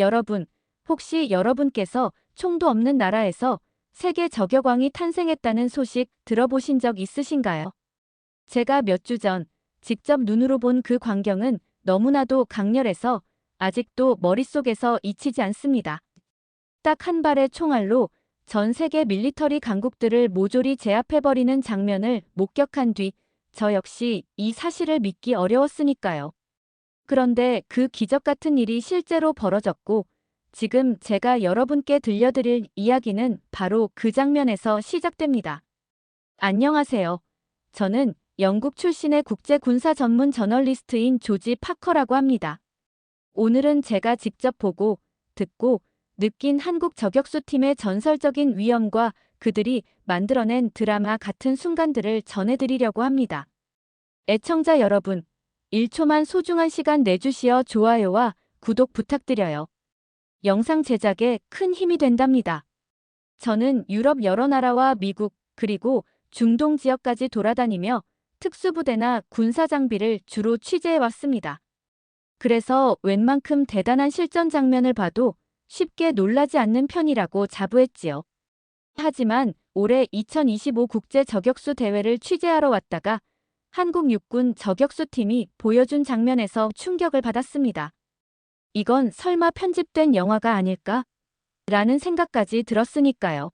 여러분, 혹시 여러분께서 총도 없는 나라에서 세계 저격왕이 탄생했다는 소식 들어보신 적 있으신가요? 제가 몇 주 전 직접 눈으로 본 그 광경은 너무나도 강렬해서 아직도 머릿속에서 잊히지 않습니다. 딱 한 발의 총알로 전 세계 밀리터리 강국들을 모조리 제압해버리는 장면을 목격한 뒤 저 역시 이 사실을 믿기 어려웠으니까요. 그런데 그 기적 같은 일이 실제로 벌어졌고 지금 제가 여러분께 들려드릴 이야기는 바로 그 장면에서 시작됩니다. 안녕하세요. 저는 영국 출신의 국제 군사 전문 저널리스트인 조지 파커라고 합니다. 오늘은 제가 직접 보고, 듣고, 느낀 한국 저격수 팀의 전설적인 위엄과 그들이 만들어낸 드라마 같은 순간들을 전해드리려고 합니다. 애청자 여러분, 1초만 소중한 시간 내주시어 좋아요와 구독 부탁드려요. 영상 제작에 큰 힘이 된답니다. 저는 유럽 여러 나라와 미국, 그리고 중동 지역까지 돌아다니며 특수부대나 군사 장비를 주로 취재해 왔습니다. 그래서 웬만큼 대단한 실전 장면을 봐도 쉽게 놀라지 않는 편이라고 자부했지요. 하지만 올해 2025 국제 저격수 대회를 취재하러 왔다가 한국 육군 저격수 팀이 보여준 장면에서 충격을 받았습니다. 이건 설마 편집된 영화가 아닐까? 라는 생각까지 들었으니까요.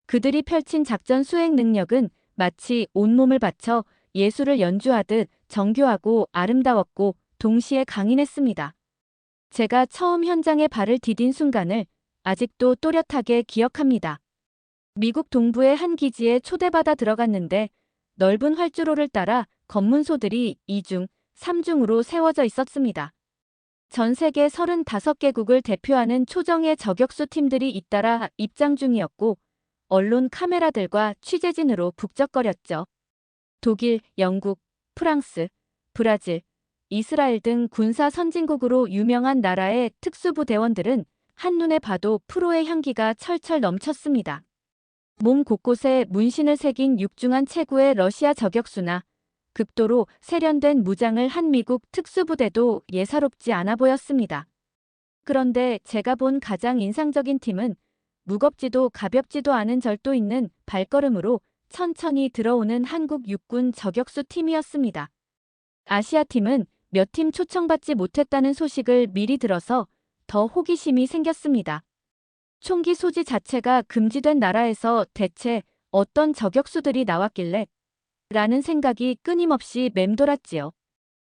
그들이 펼친 작전 수행 능력은 마치 온몸을 바쳐 예술을 연주하듯 정교하고 아름다웠고 동시에 강인했습니다. 제가 처음 현장에 발을 디딘 순간을 아직도 또렷하게 기억합니다. 미국 동부의 한 기지에 초대받아 들어갔는데 넓은 활주로를 따라 검문소들이 2중, 3중으로 세워져 있었습니다. 전 세계 35개국을 대표하는 초정의 저격수 팀들이 잇따라 입장 중이었고 언론 카메라들과 취재진으로 북적거렸죠. 독일, 영국, 프랑스, 브라질, 이스라엘 등 군사 선진국으로 유명한 나라의 특수부대원들은 한눈에 봐도 프로의 향기가 철철 넘쳤습니다. 몸 곳곳에 문신을 새긴 육중한 체구의 러시아 저격수나 극도로 세련된 무장을 한 미국 특수부대도 예사롭지 않아 보였습니다. 그런데 제가 본 가장 인상적인 팀은 무겁지도 가볍지도 않은 절도 있는 발걸음으로 천천히 들어오는 한국 육군 저격수 팀이었습니다. 아시아 팀은 몇 팀 초청받지 못했다는 소식을 미리 들어서 더 호기심이 생겼습니다. 총기 소지 자체가 금지된 나라에서 대체 어떤 저격수들이 나왔길래? 라는 생각이 끊임없이 맴돌았지요.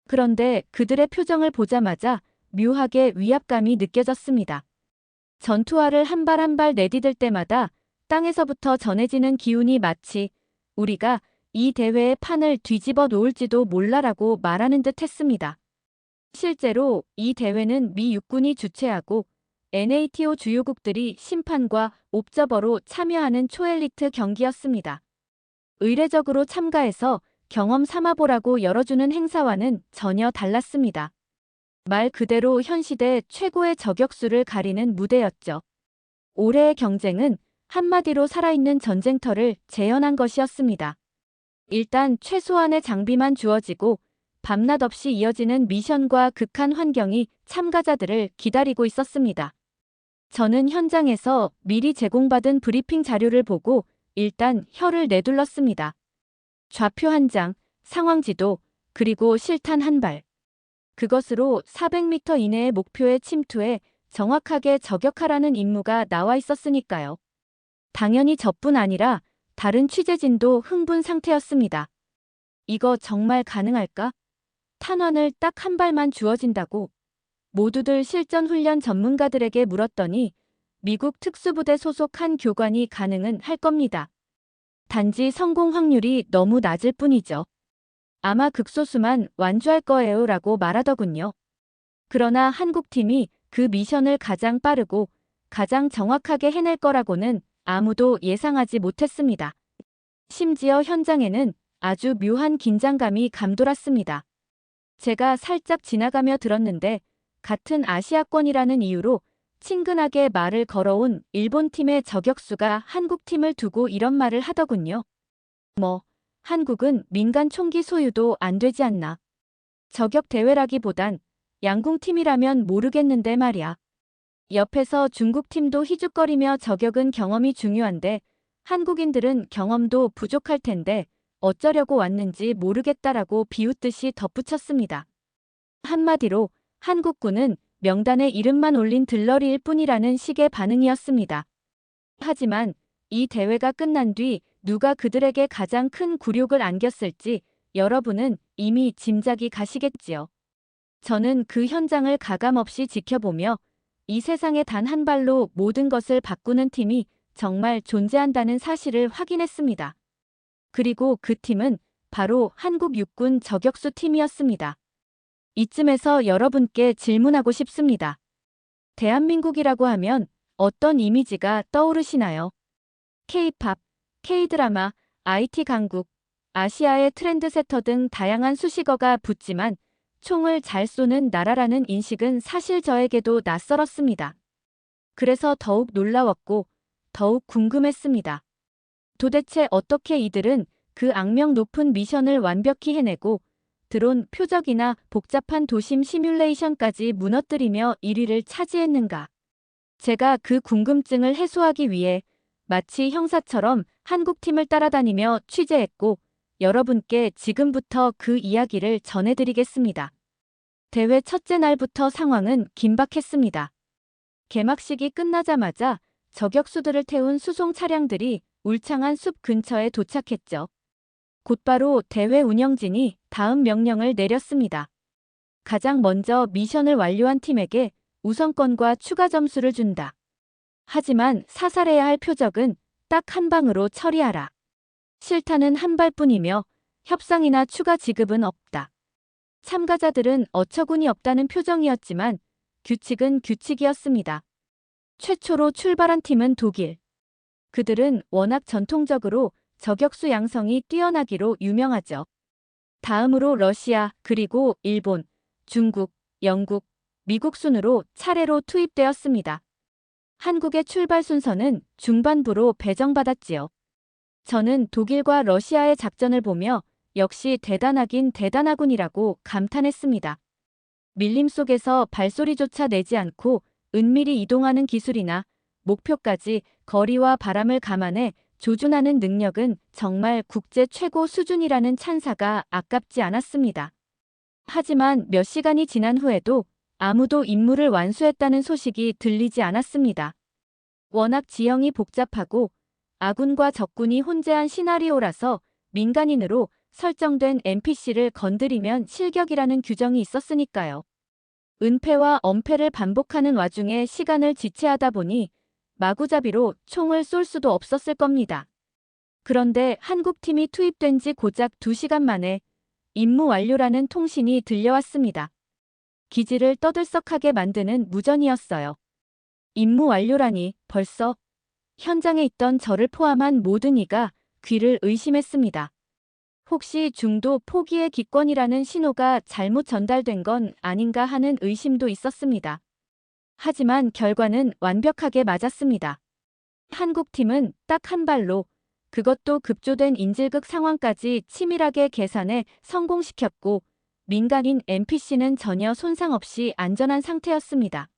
그런데 그들의 표정을 보자마자 묘하게 위압감이 느껴졌습니다. 전투화를 한 발 한 발 내디딜 때마다 땅에서부터 전해지는 기운이 마치 우리가 이 대회의 판을 뒤집어 놓을지도 몰라라고 말하는 듯 했습니다. 실제로 이 대회는 미 육군이 주최하고 NATO 주요국들이 심판과 옵저버로 참여하는 초엘리트 경기였습니다. 의례적으로 참가해서 경험 삼아보라고 열어주는 행사와는 전혀 달랐습니다. 말 그대로 현 시대 최고의 저격수를 가리는 무대였죠. 올해의 경쟁은 한마디로 살아있는 전쟁터를 재현한 것이었습니다. 일단 최소한의 장비만 주어지고 밤낮 없이 이어지는 미션과 극한 환경이 참가자들을 기다리고 있었습니다. 저는 현장에서 미리 제공받은 브리핑 자료를 보고 일단 혀를 내둘렀습니다. 좌표 한 장, 상황지도, 그리고 실탄 한 발. 그것으로 400m 이내의 목표에 침투해 정확하게 저격하라는 임무가 나와 있었으니까요. 당연히 저뿐 아니라 다른 취재진도 흥분 상태였습니다. 이거 정말 가능할까? 탄환을 딱 한 발만 주어진다고. 모두들 실전 훈련 전문가들에게 물었더니 미국 특수부대 소속 한 교관이 가능은 할 겁니다. 단지 성공 확률이 너무 낮을 뿐이죠. 아마 극소수만 완주할 거예요 라고 말하더군요. 그러나 한국팀이 그 미션을 가장 빠르고 가장 정확하게 해낼 거라고는 아무도 예상하지 못했습니다. 심지어 현장에는 아주 묘한 긴장감이 감돌았습니다. 제가 살짝 지나가며 들었는데 같은 아시아권이라는 이유로 친근하게 말을 걸어온 일본팀의 저격수가 한국팀을 두고 이런 말을 하더군요. 한국은 민간 총기 소유도 안 되지 않나. 저격 대회라기보단 양궁팀이라면 모르겠는데 말이야. 옆에서 중국팀도 희죽거리며 저격은 경험이 중요한데 한국인들은 경험도 부족할 텐데 어쩌려고 왔는지 모르겠다라고 비웃듯이 덧붙였습니다. 한마디로 한국군은 명단에 이름만 올린 들러리일 뿐이라는 식의 반응이었습니다. 하지만 이 대회가 끝난 뒤 누가 그들에게 가장 큰 굴욕을 안겼을지 여러분은 이미 짐작이 가시겠지요. 저는 그 현장을 가감없이 지켜보며 이 세상에 단 한 발로 모든 것을 바꾸는 팀이 정말 존재한다는 사실을 확인했습니다. 그리고 그 팀은 바로 한국 육군 저격수 팀이었습니다. 이쯤에서 여러분께 질문하고 싶습니다. 대한민국이라고 하면 어떤 이미지가 떠오르시나요? K-팝, K-드라마, IT 강국, 아시아의 트렌드세터 등 다양한 수식어가 붙지만 총을 잘 쏘는 나라라는 인식은 사실 저에게도 낯설었습니다. 그래서 더욱 놀라웠고 더욱 궁금했습니다. 도대체 어떻게 이들은 그 악명 높은 미션을 완벽히 해내고 드론 표적이나 복잡한 도심 시뮬레이션까지 무너뜨리며 1위를 차지했는가? 제가 그 궁금증을 해소하기 위해 마치 형사처럼 한국팀을 따라다니며 취재했고 여러분께 지금부터 그 이야기를 전해드리겠습니다. 대회 첫째 날부터 상황은 긴박했습니다. 개막식이 끝나자마자 저격수들을 태운 수송 차량들이 울창한 숲 근처에 도착했죠. 곧바로 대회 운영진이 다음 명령을 내렸습니다. 가장 먼저 미션을 완료한 팀에게 우선권과 추가 점수를 준다. 하지만 사살해야 할 표적은 딱 한 방으로 처리하라. 실탄은 한 발뿐이며 협상이나 추가 지급은 없다. 참가자들은 어처구니 없다는 표정이었지만 규칙은 규칙이었습니다. 최초로 출발한 팀은 독일. 그들은 워낙 전통적으로 저격수 양성이 뛰어나기로 유명하죠. 다음으로 러시아, 그리고 일본, 중국, 영국, 미국 순으로 차례로 투입되었습니다. 한국의 출발 순서는 중반부로 배정받았지요. 저는 독일과 러시아의 작전을 보며 역시 대단하긴 대단하군이라고 감탄했습니다. 밀림 속에서 발소리조차 내지 않고 은밀히 이동하는 기술이나 목표까지 거리와 바람을 감안해 조준하는 능력은 정말 국제 최고 수준이라는 찬사가 아깝지 않았습니다. 하지만 몇 시간이 지난 후에도 아무도 임무를 완수했다는 소식이 들리지 않았습니다. 워낙 지형이 복잡하고 아군과 적군이 혼재한 시나리오라서 민간인으로 설정된 NPC를 건드리면 실격이라는 규정이 있었으니까요. 은폐와 엄폐를 반복하는 와중에 시간을 지체하다 보니 마구잡이로 총을 쏠 수도 없었을 겁니다. 그런데 한국팀이 투입된 지 고작 2시간 만에 임무 완료라는 통신이 들려왔습니다. 기지를 떠들썩하게 만드는 무전이었어요. 임무 완료라니 벌써 현장에 있던 저를 포함한 모든 이가 귀를 의심했습니다. 혹시 중도 포기의 기권이라는 신호가 잘못 전달된 건 아닌가 하는 의심도 있었습니다. 하지만 결과는 완벽하게 맞았습니다. 한국팀은 딱 한 발로 그것도 급조된 인질극 상황까지 치밀하게 계산해 성공시켰고 민간인 NPC는 전혀 손상 없이 안전한 상태였습니다.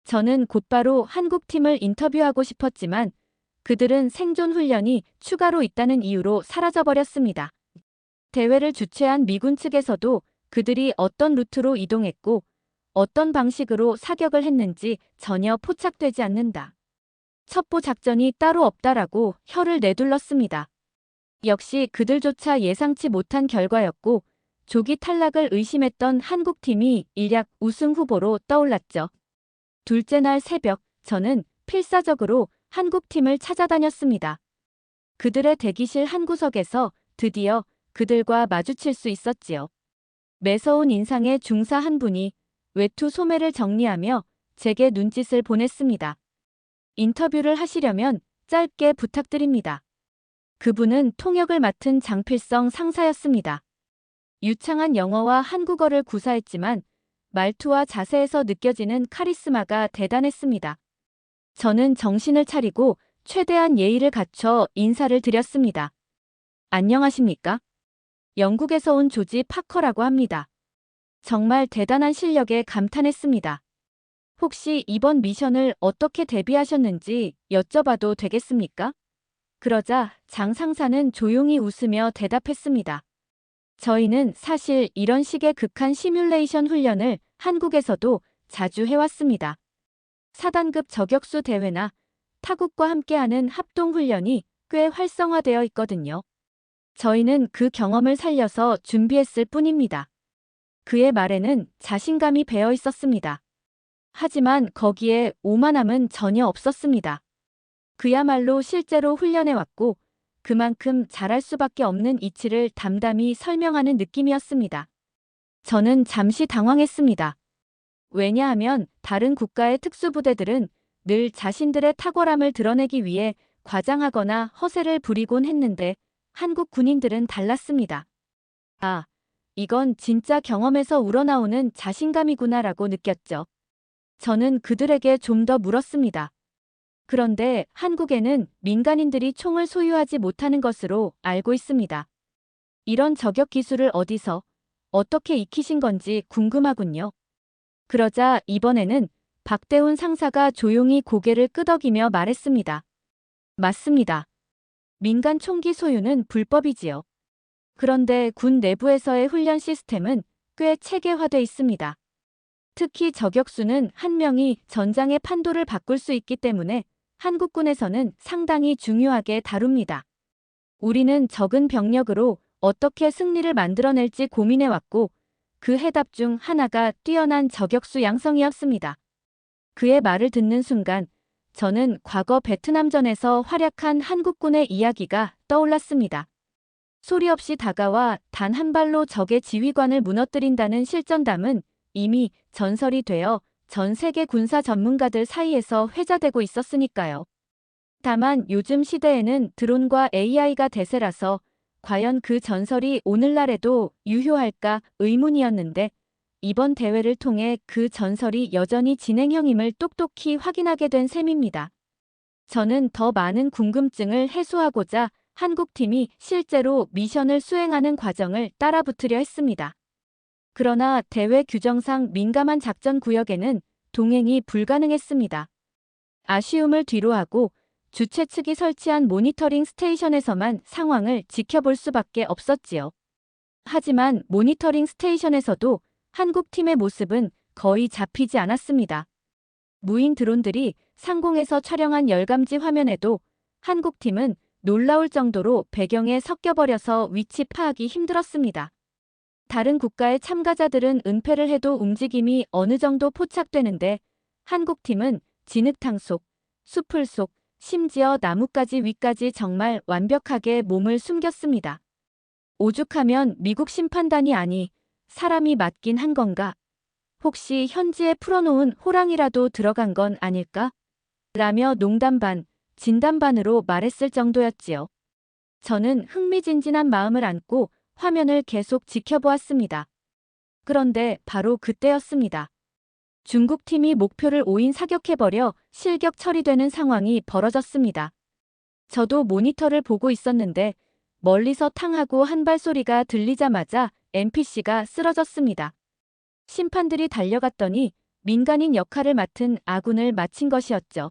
저는 곧바로 한국팀을 인터뷰하고 싶었지만 그들은 생존 훈련이 추가로 있다는 이유로 사라져버렸습니다. 대회를 주최한 미군 측에서도 그들이 어떤 루트로 이동했고 어떤 방식으로 사격을 했는지 전혀 포착되지 않는다. 첩보 작전이 따로 없다라고 혀를 내둘렀습니다. 역시 그들조차 예상치 못한 결과였고 조기 탈락을 의심했던 한국팀이 일약 우승 후보로 떠올랐죠. 둘째 날 새벽 저는 필사적으로 한국팀을 찾아다녔습니다. 그들의 대기실 한 구석에서 드디어 그들과 마주칠 수 있었지요. 매서운 인상의 중사 한 분이 외투 소매를 정리하며 제게 눈짓을 보냈습니다. 인터뷰를 하시려면 짧게 부탁드립니다. 그분은 통역을 맡은 장필성 상사였습니다. 유창한 영어와 한국어를 구사했지만 말투와 자세에서 느껴지는 카리스마가 대단했습니다. 저는 정신을 차리고 최대한 예의를 갖춰 인사를 드렸습니다. 안녕하십니까? 영국에서 온 조지 파커라고 합니다. 정말 대단한 실력에 감탄했습니다. 혹시 이번 미션을 어떻게 대비하셨는지 여쭤봐도 되겠습니까? 그러자 장 상사는 조용히 웃으며 대답했습니다. 저희는 사실 이런 식의 극한 시뮬레이션 훈련을 한국에서도 자주 해왔습니다. 4단급 저격수 대회나 타국과 함께하는 합동훈련이 꽤 활성화되어 있거든요. 저희는 그 경험을 살려서 준비했을 뿐입니다. 그의 말에는 자신감이 배어 있었습니다. 하지만 거기에 오만함은 전혀 없었습니다. 그야말로 실제로 훈련해왔고 그만큼 잘할 수밖에 없는 이치를 담담히 설명하는 느낌이었습니다. 저는 잠시 당황했습니다. 왜냐하면 다른 국가의 특수부대들은 늘 자신들의 탁월함을 드러내기 위해 과장하거나 허세를 부리곤 했는데 한국 군인들은 달랐습니다. 아, 이건 진짜 경험에서 우러나오는 자신감이구나라고 느꼈죠. 저는 그들에게 좀 더 물었습니다. 그런데 한국에는 민간인들이 총을 소유하지 못하는 것으로 알고 있습니다. 이런 저격 기술을 어디서 어떻게 익히신 건지 궁금하군요. 그러자 이번에는 박대훈 상사가 조용히 고개를 끄덕이며 말했습니다. 맞습니다. 민간 총기 소유는 불법이지요. 그런데 군 내부에서의 훈련 시스템은 꽤 체계화돼 있습니다. 특히 저격수는 한 명이 전장의 판도를 바꿀 수 있기 때문에 한국군에서는 상당히 중요하게 다룹니다. 우리는 적은 병력으로 어떻게 승리를 만들어낼지 고민해왔고 그 해답 중 하나가 뛰어난 저격수 양성이었습니다. 그의 말을 듣는 순간 저는 과거 베트남전에서 활약한 한국군의 이야기가 떠올랐습니다. 소리 없이 다가와 단 한 발로 적의 지휘관을 무너뜨린다는 실전담은 이미 전설이 되어 전 세계 군사 전문가들 사이에서 회자되고 있었으니까요. 다만 요즘 시대에는 드론과 AI가 대세라서 과연 그 전설이 오늘날에도 유효할까 의문이었는데 이번 대회를 통해 그 전설이 여전히 진행형임을 똑똑히 확인하게 된 셈입니다. 저는 더 많은 궁금증을 해소하고자 한국팀이 실제로 미션을 수행하는 과정을 따라붙으려 했습니다. 그러나 대회 규정상 민감한 작전 구역에는 동행이 불가능했습니다. 아쉬움을 뒤로하고 주최 측이 설치한 모니터링 스테이션에서만 상황을 지켜볼 수밖에 없었지요. 하지만 모니터링 스테이션에서도 한국팀의 모습은 거의 잡히지 않았습니다. 무인 드론들이 상공에서 촬영한 열감지 화면에도 한국팀은 놀라울 정도로 배경에 섞여버려서 위치 파악이 힘들었습니다. 다른 국가의 참가자들은 은폐를 해도 움직임이 어느 정도 포착되는데 한국팀은 진흙탕 속, 수풀 속, 심지어 나뭇가지 위까지 정말 완벽하게 몸을 숨겼습니다. 오죽하면 미국 심판단이 아니 사람이 맞긴 한 건가? 혹시 현지에 풀어놓은 호랑이라도 들어간 건 아닐까? 라며 농담 반, 진담 반으로 말했을 정도였지요. 저는 흥미진진한 마음을 안고 화면을 계속 지켜보았습니다. 그런데 바로 그때였습니다. 중국팀이 목표를 오인 사격해버려 실격 처리되는 상황이 벌어졌습니다. 저도 모니터를 보고 있었는데 멀리서 탕하고 한 발소리가 들리자마자 NPC가 쓰러졌습니다. 심판들이 달려갔더니 민간인 역할을 맡은 아군을 마친 것이었죠.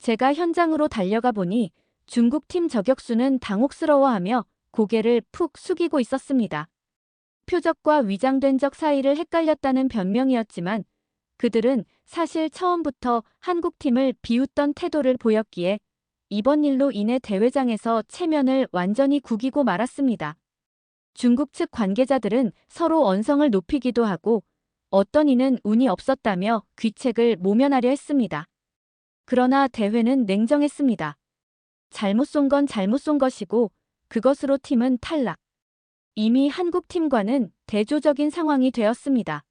제가 현장으로 달려가 보니 중국팀 저격수는 당혹스러워하며 고개를 푹 숙이고 있었습니다. 표적과 위장된 적 사이를 헷갈렸다는 변명이었지만 그들은 사실 처음부터 한국팀을 비웃던 태도를 보였기에 이번 일로 인해 대회장에서 체면을 완전히 구기고 말았습니다. 중국 측 관계자들은 서로 언성을 높이기도 하고 어떤 이는 운이 없었다며 귀책을 모면하려 했습니다. 그러나 대회는 냉정했습니다. 잘못 쏜 건 잘못 쏜 것이고 그것으로 팀은 탈락. 이미 한국 팀과는 대조적인 상황이 되었습니다.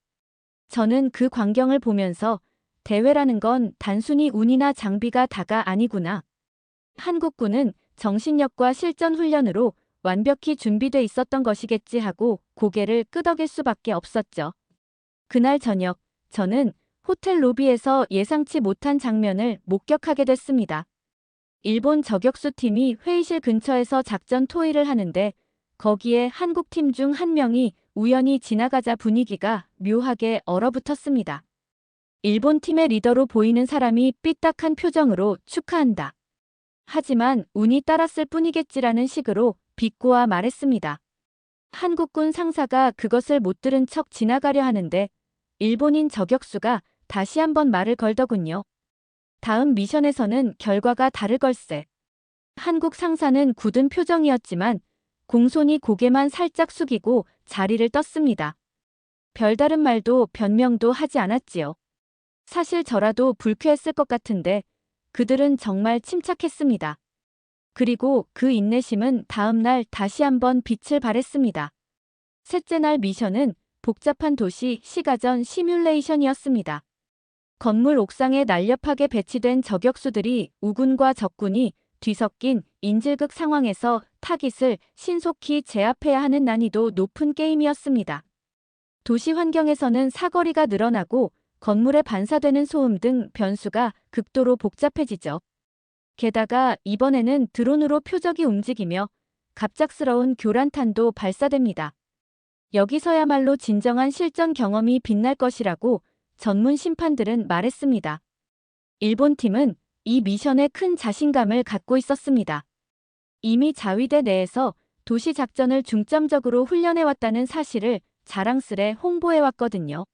저는 그 광경을 보면서 대회라는 건 단순히 운이나 장비가 다가 아니구나. 한국군은 정신력과 실전 훈련으로 완벽히 준비돼 있었던 것이겠지 하고 고개를 끄덕일 수밖에 없었죠. 그날 저녁, 저는 호텔 로비에서 예상치 못한 장면을 목격하게 됐습니다. 일본 저격수팀이 회의실 근처에서 작전 토의를 하는데 거기에 한국팀 중 한 명이 우연히 지나가자 분위기가 묘하게 얼어붙었습니다. 일본 팀의 리더로 보이는 사람이 삐딱한 표정으로 축하한다. 하지만 운이 따랐을 뿐이겠지라는 식으로 비꼬아 말했습니다. 한국군 상사가 그것을 못 들은 척 지나가려 하는데 일본인 저격수가 다시 한번 말을 걸더군요. 다음 미션에서는 결과가 다를 걸세. 한국 상사는 굳은 표정이었지만 공손히 고개만 살짝 숙이고 자리를 떴습니다. 별다른 말도 변명도 하지 않았지요. 사실 저라도 불쾌했을 것 같은데 그들은 정말 침착했습니다. 그리고 그 인내심은 다음 날 다시 한번 빛을 발했습니다. 셋째 날 미션은 복잡한 도시 시가전 시뮬레이션이었습니다. 건물 옥상에 날렵하게 배치된 저격수들이 우군과 적군이 뒤섞인 인질극 상황에서 타깃을 신속히 제압해야 하는 난이도 높은 게임이었습니다. 도시 환경에서는 사거리가 늘어나고 건물에 반사되는 소음 등 변수가 극도로 복잡해지죠. 게다가 이번에는 드론으로 표적이 움직이며 갑작스러운 교란탄도 발사됩니다. 여기서야말로 진정한 실전 경험이 빛날 것이라고 전문 심판들은 말했습니다. 일본 팀은 이 미션에 큰 자신감을 갖고 있었습니다. 이미 자위대 내에서 도시 작전을 중점적으로 훈련해왔다는 사실을 자랑스레 홍보해왔거든요.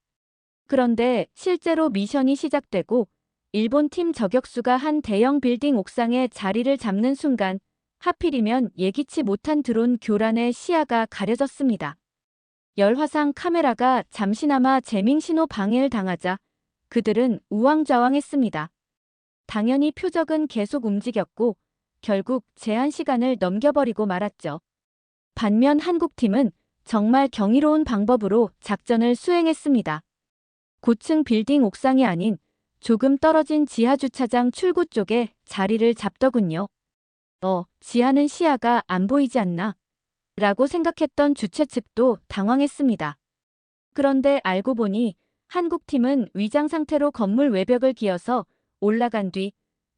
그런데 실제로 미션이 시작되고 일본 팀 저격수가 한 대형 빌딩 옥상에 자리를 잡는 순간 하필이면 예기치 못한 드론 교란에 시야가 가려졌습니다. 열화상 카메라가 잠시나마 재밍 신호 방해를 당하자 그들은 우왕좌왕했습니다. 당연히 표적은 계속 움직였고 결국 제한 시간을 넘겨버리고 말았죠. 반면 한국팀은 정말 경이로운 방법으로 작전을 수행했습니다. 고층 빌딩 옥상이 아닌 조금 떨어진 지하주차장 출구 쪽에 자리를 잡더군요. 지하는 시야가 안 보이지 않나? 라고 생각했던 주최 측도 당황했습니다. 그런데 알고 보니 한국팀은 위장 상태로 건물 외벽을 기어서 올라간 뒤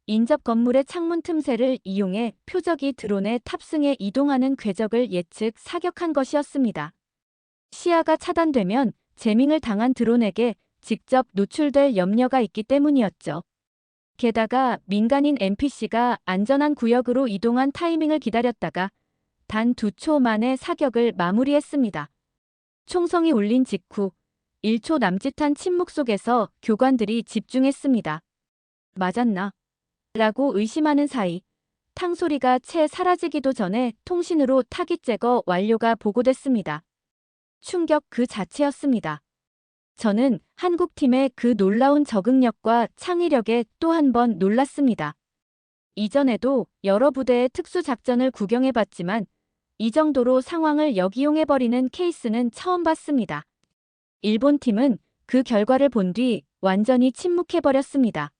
인접 건물의 창문 틈새를 이용해 표적이 드론에 탑승해 이동하는 궤적을 예측 사격한 것이었습니다. 시야가 차단되면 재밍을 당한 드론에게 직접 노출될 염려가 있기 때문이었죠. 게다가 민간인 NPC가 안전한 구역으로 이동한 타이밍을 기다렸다가 단 2초 만에 사격을 마무리했습니다. 총성이 울린 직후 1초 남짓한 침묵 속에서 교관들이 집중했습니다. 맞았나? 라고 의심하는 사이 탕소리가 채 사라지기도 전에 통신으로 타깃 제거 완료가 보고됐습니다. 충격 그 자체였습니다. 저는 한국팀의 그 놀라운 적응력과 창의력에 또 한 번 놀랐습니다. 이전에도 여러 부대의 특수작전을 구경해봤지만 이 정도로 상황을 역이용해버리는 케이스는 처음 봤습니다. 일본 팀은 그 결과를 본 뒤 완전히 침묵해버렸습니다.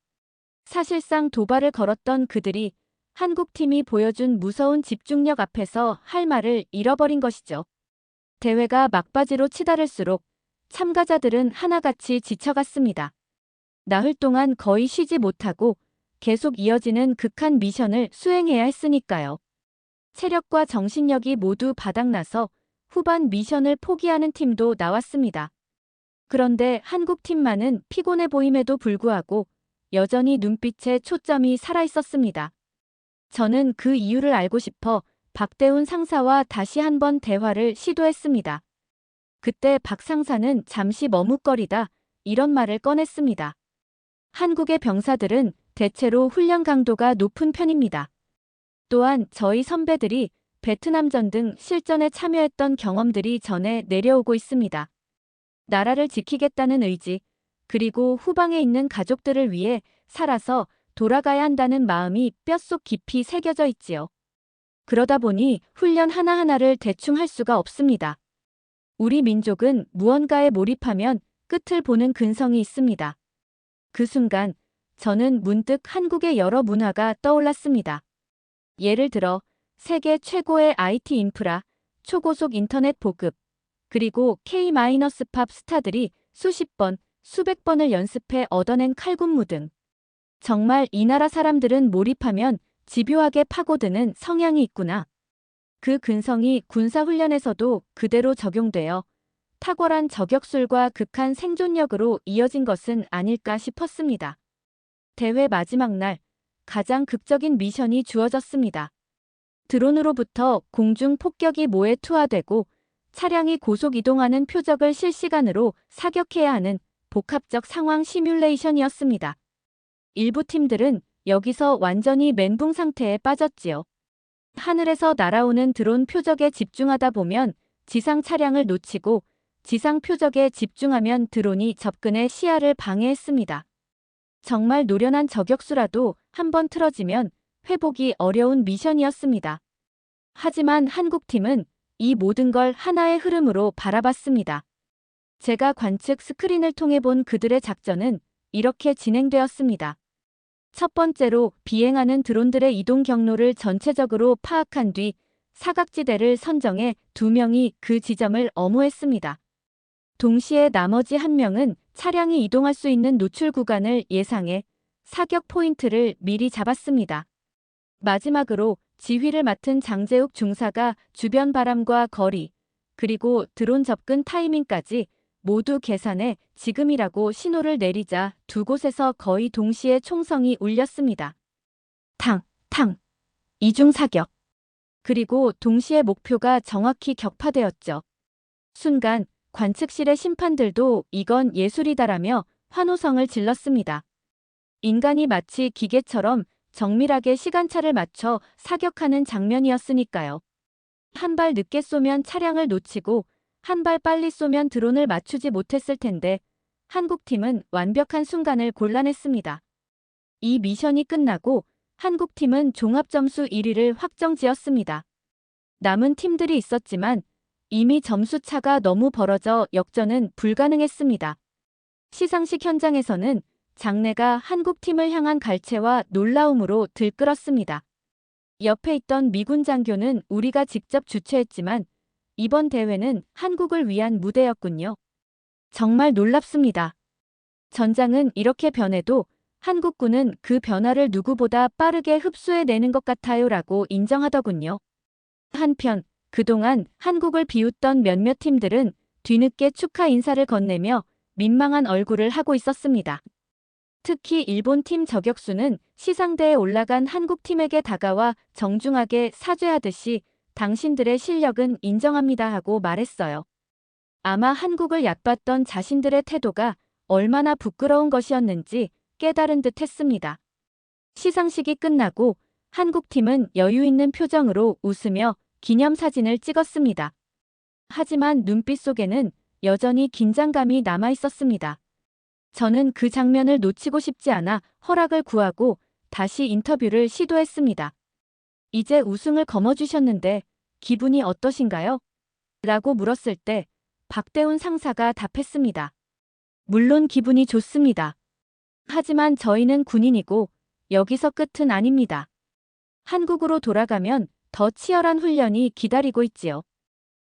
사실상 도발을 걸었던 그들이 한국팀이 보여준 무서운 집중력 앞에서 할 말을 잃어버린 것이죠. 대회가 막바지로 치달을수록 참가자들은 하나같이 지쳐갔습니다. 나흘 동안 거의 쉬지 못하고 계속 이어지는 극한 미션을 수행해야 했으니까요. 체력과 정신력이 모두 바닥나서 후반 미션을 포기하는 팀도 나왔습니다. 그런데 한국팀만은 피곤해 보임에도 불구하고 여전히 눈빛에 초점이 살아있었습니다. 저는 그 이유를 알고 싶어 박대훈 상사와 다시 한번 대화를 시도했습니다. 그때 박 상사는 잠시 머뭇거리다 이런 말을 꺼냈습니다. 한국의 병사들은 대체로 훈련 강도가 높은 편입니다. 또한 저희 선배들이 베트남전 등 실전에 참여했던 경험들이 전해 내려오고 있습니다. 나라를 지키겠다는 의지, 그리고 후방에 있는 가족들을 위해 살아서 돌아가야 한다는 마음이 뼛속 깊이 새겨져 있지요. 그러다 보니 훈련 하나하나를 대충 할 수가 없습니다. 우리 민족은 무언가에 몰입하면 끝을 보는 근성이 있습니다. 그 순간 저는 문득 한국의 여러 문화가 떠올랐습니다. 예를 들어 세계 최고의 IT 인프라, 초고속 인터넷 보급, 그리고 K-팝 스타들이 수십 번, 수백 번을 연습해 얻어낸 칼군무 등. 정말 이 나라 사람들은 몰입하면 집요하게 파고드는 성향이 있구나. 그 근성이 군사훈련에서도 그대로 적용되어 탁월한 저격술과 극한 생존력으로 이어진 것은 아닐까 싶었습니다. 대회 마지막 날, 가장 극적인 미션이 주어졌습니다. 드론으로부터 공중 폭격이 모에 투하되고 차량이 고속 이동하는 표적을 실시간으로 사격해야 하는 복합적 상황 시뮬레이션이었습니다. 일부 팀들은 여기서 완전히 멘붕 상태에 빠졌지요. 하늘에서 날아오는 드론 표적에 집중하다 보면 지상 차량을 놓치고 지상 표적에 집중하면 드론이 접근해 시야를 방해했습니다. 정말 노련한 저격수라도 한번 틀어지면 회복이 어려운 미션이었습니다. 하지만 한국팀은 이 모든 걸 하나의 흐름으로 바라봤습니다. 제가 관측 스크린을 통해 본 그들의 작전은 이렇게 진행되었습니다. 첫 번째로 비행하는 드론들의 이동 경로를 전체적으로 파악한 뒤 사각지대를 선정해 2명이 그 지점을 엄호했습니다. 동시에 나머지 1명은 차량이 이동할 수 있는 노출 구간을 예상해 사격 포인트를 미리 잡았습니다. 마지막으로 지휘를 맡은 장재욱 중사가 주변 바람과 거리, 그리고 드론 접근 타이밍까지 모두 계산해 지금이라고 신호를 내리자 두 곳에서 거의 동시에 총성이 울렸습니다. 탕, 탕, 이중 사격. 그리고 동시에 목표가 정확히 격파되었죠. 순간 관측실의 심판들도 이건 예술이다라며 환호성을 질렀습니다. 인간이 마치 기계처럼 정밀하게 시간차를 맞춰 사격하는 장면이었으니까요. 한 발 늦게 쏘면 차량을 놓치고 한 발 빨리 쏘면 드론을 맞추지 못했을 텐데 한국팀은 완벽한 순간을 골라냈습니다. 이 미션이 끝나고 한국팀은 종합점수 1위를 확정지었습니다. 남은 팀들이 있었지만 이미 점수 차가 너무 벌어져 역전은 불가능했습니다. 시상식 현장에서는 장내가 한국팀을 향한 갈채와 놀라움으로 들끓었습니다. 옆에 있던 미군 장교는 우리가 직접 주최했지만 이번 대회는 한국을 위한 무대였군요. 정말 놀랍습니다. 전장은 이렇게 변해도 한국군은 그 변화를 누구보다 빠르게 흡수해내는 것 같아요라고 인정하더군요. 한편 그동안 한국을 비웃던 몇몇 팀들은 뒤늦게 축하 인사를 건네며 민망한 얼굴을 하고 있었습니다. 특히 일본 팀 저격수는 시상대에 올라간 한국팀에게 다가와 정중하게 사죄하듯이 당신들의 실력은 인정합니다 하고 말했어요. 아마 한국을 얕봤던 자신들의 태도가 얼마나 부끄러운 것이었는지 깨달은 듯 했습니다. 시상식이 끝나고 한국팀은 여유 있는 표정으로 웃으며 기념사진을 찍었습니다. 하지만 눈빛 속에는 여전히 긴장감이 남아 있었습니다. 저는 그 장면을 놓치고 싶지 않아 허락을 구하고 다시 인터뷰를 시도했습니다. 이제 우승을 거머쥐셨는데 기분이 어떠신가요? 라고 물었을 때 박대훈 상사가 답했습니다. 물론 기분이 좋습니다. 하지만 저희는 군인이고 여기서 끝은 아닙니다. 한국으로 돌아가면 더 치열한 훈련이 기다리고 있지요.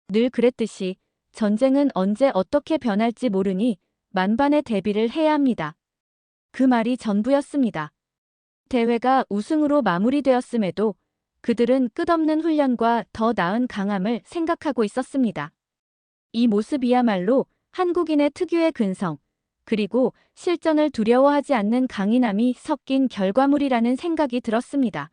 늘 그랬듯이 전쟁은 언제 어떻게 변할지 모르니 만반의 대비를 해야 합니다. 그 말이 전부였습니다. 대회가 우승으로 마무리되었음에도 그들은 끝없는 훈련과 더 나은 강함을 생각하고 있었습니다. 이 모습이야말로 한국인의 특유의 근성, 그리고 실전을 두려워하지 않는 강인함이 섞인 결과물이라는 생각이 들었습니다.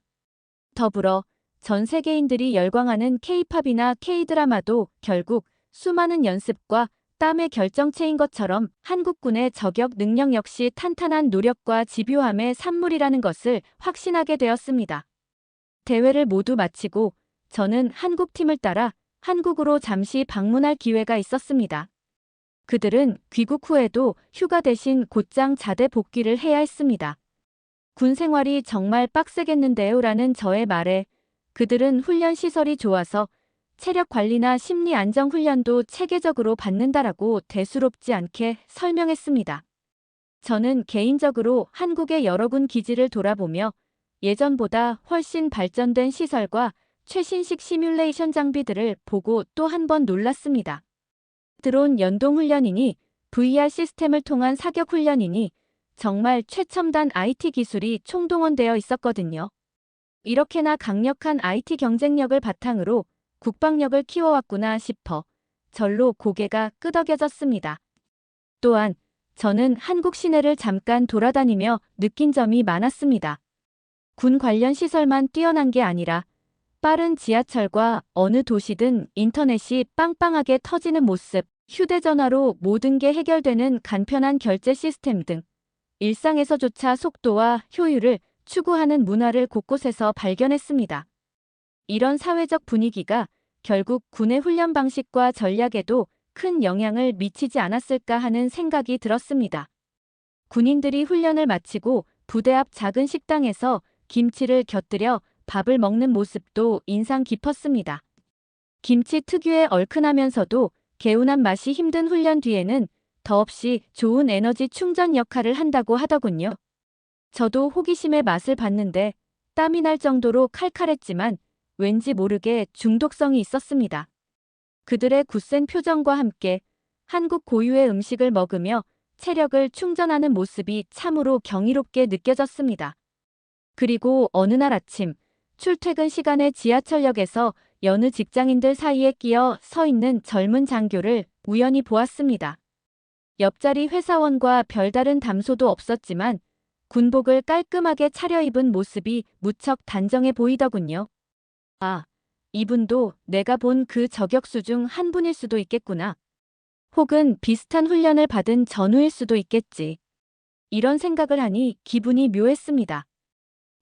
더불어 전 세계인들이 열광하는 K-팝이나 K-드라마도 결국 수많은 연습과 땀의 결정체인 것처럼 한국군의 저격 능력 역시 탄탄한 노력과 집요함의 산물이라는 것을 확신하게 되었습니다. 대회를 모두 마치고 저는 한국팀을 따라 한국으로 잠시 방문할 기회가 있었습니다. 그들은 귀국 후에도 휴가 대신 곧장 자대 복귀를 해야 했습니다. 군 생활이 정말 빡세겠는데요 라는 저의 말에 그들은 훈련 시설이 좋아서 체력 관리나 심리 안정 훈련도 체계적으로 받는다라고 대수롭지 않게 설명했습니다. 저는 개인적으로 한국의 여러 군 기지를 돌아보며 예전보다 훨씬 발전된 시설과 최신식 시뮬레이션 장비들을 보고 또 한 번 놀랐습니다. 드론 연동 훈련이니 VR 시스템을 통한 사격 훈련이니 정말 최첨단 IT 기술이 총동원되어 있었거든요. 이렇게나 강력한 IT 경쟁력을 바탕으로 국방력을 키워왔구나 싶어 절로 고개가 끄덕여졌습니다. 또한 저는 한국 시내를 잠깐 돌아다니며 느낀 점이 많았습니다. 군 관련 시설만 뛰어난 게 아니라 빠른 지하철과 어느 도시든 인터넷이 빵빵하게 터지는 모습, 휴대전화로 모든 게 해결되는 간편한 결제 시스템 등 일상에서조차 속도와 효율을 추구하는 문화를 곳곳에서 발견했습니다. 이런 사회적 분위기가 결국 군의 훈련 방식과 전략에도 큰 영향을 미치지 않았을까 하는 생각이 들었습니다. 군인들이 훈련을 마치고 부대 앞 작은 식당에서 김치를 곁들여 밥을 먹는 모습도 인상 깊었습니다. 김치 특유의 얼큰하면서도 개운한 맛이 힘든 훈련 뒤에는 더없이 좋은 에너지 충전 역할을 한다고 하더군요. 저도 호기심에 맛을 봤는데 땀이 날 정도로 칼칼했지만 왠지 모르게 중독성이 있었습니다. 그들의 굳센 표정과 함께 한국 고유의 음식을 먹으며 체력을 충전하는 모습이 참으로 경이롭게 느껴졌습니다. 그리고 어느 날 아침, 출퇴근 시간에 지하철역에서 여느 직장인들 사이에 끼어 서 있는 젊은 장교를 우연히 보았습니다. 옆자리 회사원과 별다른 담소도 없었지만 군복을 깔끔하게 차려입은 모습이 무척 단정해 보이더군요. 아, 이분도 내가 본 그 저격수 중 한 분일 수도 있겠구나. 혹은 비슷한 훈련을 받은 전우일 수도 있겠지. 이런 생각을 하니 기분이 묘했습니다.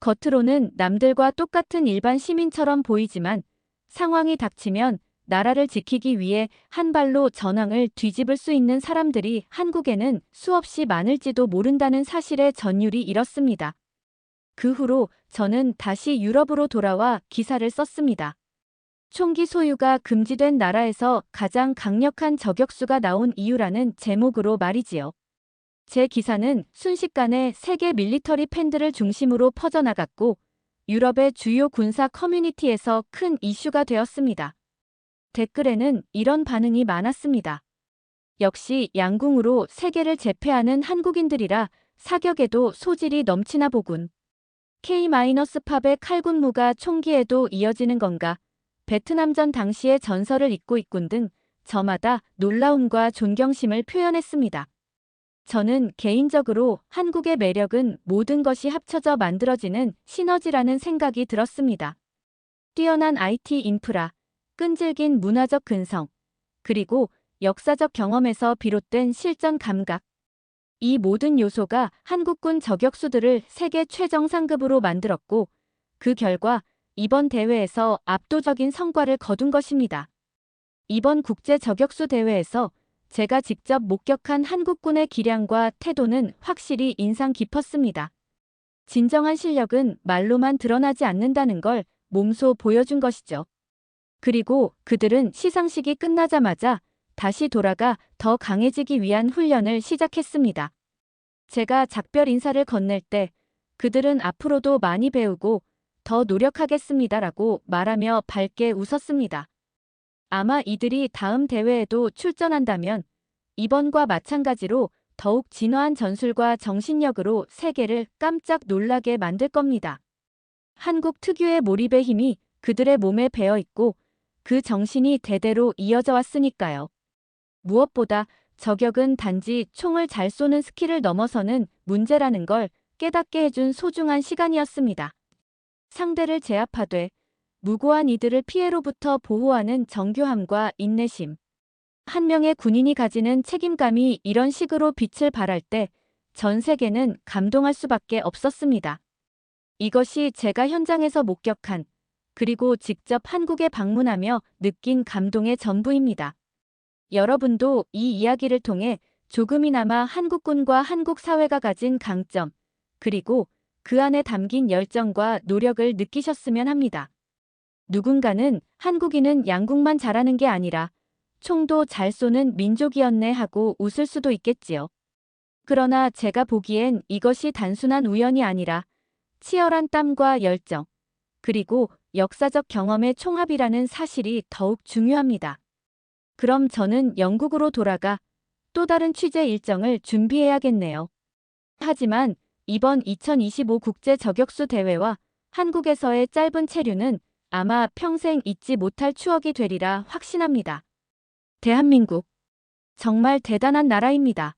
겉으로는 남들과 똑같은 일반 시민처럼 보이지만 상황이 닥치면 나라를 지키기 위해 한 발로 전황을 뒤집을 수 있는 사람들이 한국에는 수없이 많을지도 모른다는 사실에 전율이 일었습니다. 그 후로 저는 다시 유럽으로 돌아와 기사를 썼습니다. 총기 소유가 금지된 나라에서 가장 강력한 저격수가 나온 이유라는 제목으로 말이지요. 제 기사는 순식간에 세계 밀리터리 팬들을 중심으로 퍼져나갔고 유럽의 주요 군사 커뮤니티에서 큰 이슈가 되었습니다. 댓글에는 이런 반응이 많았습니다. 역시 양궁으로 세계를 제패하는 한국인들이라 사격에도 소질이 넘치나 보군. K-팝의 칼군무가 총기에도 이어지는 건가? 베트남전 당시의 전설을 잇고 있군 등 저마다 놀라움과 존경심을 표현했습니다. 저는 개인적으로 한국의 매력은 모든 것이 합쳐져 만들어지는 시너지라는 생각이 들었습니다. 뛰어난 IT 인프라, 끈질긴 문화적 근성, 그리고 역사적 경험에서 비롯된 실전 감각. 이 모든 요소가 한국군 저격수들을 세계 최정상급으로 만들었고 그 결과 이번 대회에서 압도적인 성과를 거둔 것입니다. 이번 국제 저격수 대회에서 제가 직접 목격한 한국군의 기량과 태도는 확실히 인상 깊었습니다. 진정한 실력은 말로만 드러나지 않는다는 걸 몸소 보여준 것이죠. 그리고 그들은 시상식이 끝나자마자 다시 돌아가 더 강해지기 위한 훈련을 시작했습니다. 제가 작별 인사를 건넬 때 그들은 앞으로도 많이 배우고 더 노력하겠습니다라고 말하며 밝게 웃었습니다. 아마 이들이 다음 대회에도 출전한다면 이번과 마찬가지로 더욱 진화한 전술과 정신력으로 세계를 깜짝 놀라게 만들 겁니다. 한국 특유의 몰입의 힘이 그들의 몸에 배어 있고 그 정신이 대대로 이어져 왔으니까요. 무엇보다 저격은 단지 총을 잘 쏘는 스킬을 넘어서는 문제라는 걸 깨닫게 해준 소중한 시간이었습니다. 상대를 제압하되 무고한 이들을 피해로부터 보호하는 정교함과 인내심. 한 명의 군인이 가지는 책임감이 이런 식으로 빛을 발할 때 전 세계는 감동할 수밖에 없었습니다. 이것이 제가 현장에서 목격한 그리고 직접 한국에 방문하며 느낀 감동의 전부입니다. 여러분도 이 이야기를 통해 조금이나마 한국군과 한국 사회가 가진 강점, 그리고 그 안에 담긴 열정과 노력을 느끼셨으면 합니다. 누군가는 한국인은 양궁만 잘하는 게 아니라 총도 잘 쏘는 민족이었네 하고 웃을 수도 있겠지요. 그러나 제가 보기엔 이것이 단순한 우연이 아니라 치열한 땀과 열정, 그리고 역사적 경험의 총합이라는 사실이 더욱 중요합니다. 그럼 저는 영국으로 돌아가 또 다른 취재 일정을 준비해야겠네요. 하지만 이번 2025 국제 저격수 대회와 한국에서의 짧은 체류는 아마 평생 잊지 못할 추억이 되리라 확신합니다. 대한민국. 정말 대단한 나라입니다.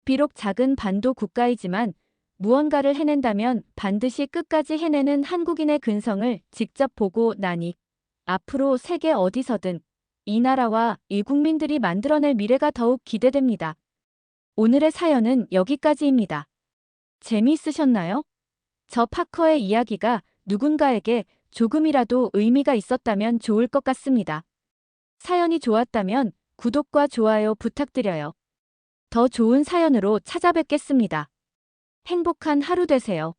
비록 작은 반도 국가이지만 무언가를 해낸다면 반드시 끝까지 해내는 한국인의 근성을 직접 보고 나니 앞으로 세계 어디서든 이 나라와 이 국민들이 만들어낼 미래가 더욱 기대됩니다. 오늘의 사연은 여기까지입니다. 재미있으셨나요? 저 파커의 이야기가 누군가에게 조금이라도 의미가 있었다면 좋을 것 같습니다. 사연이 좋았다면 구독과 좋아요 부탁드려요. 더 좋은 사연으로 찾아뵙겠습니다. 행복한 하루 되세요.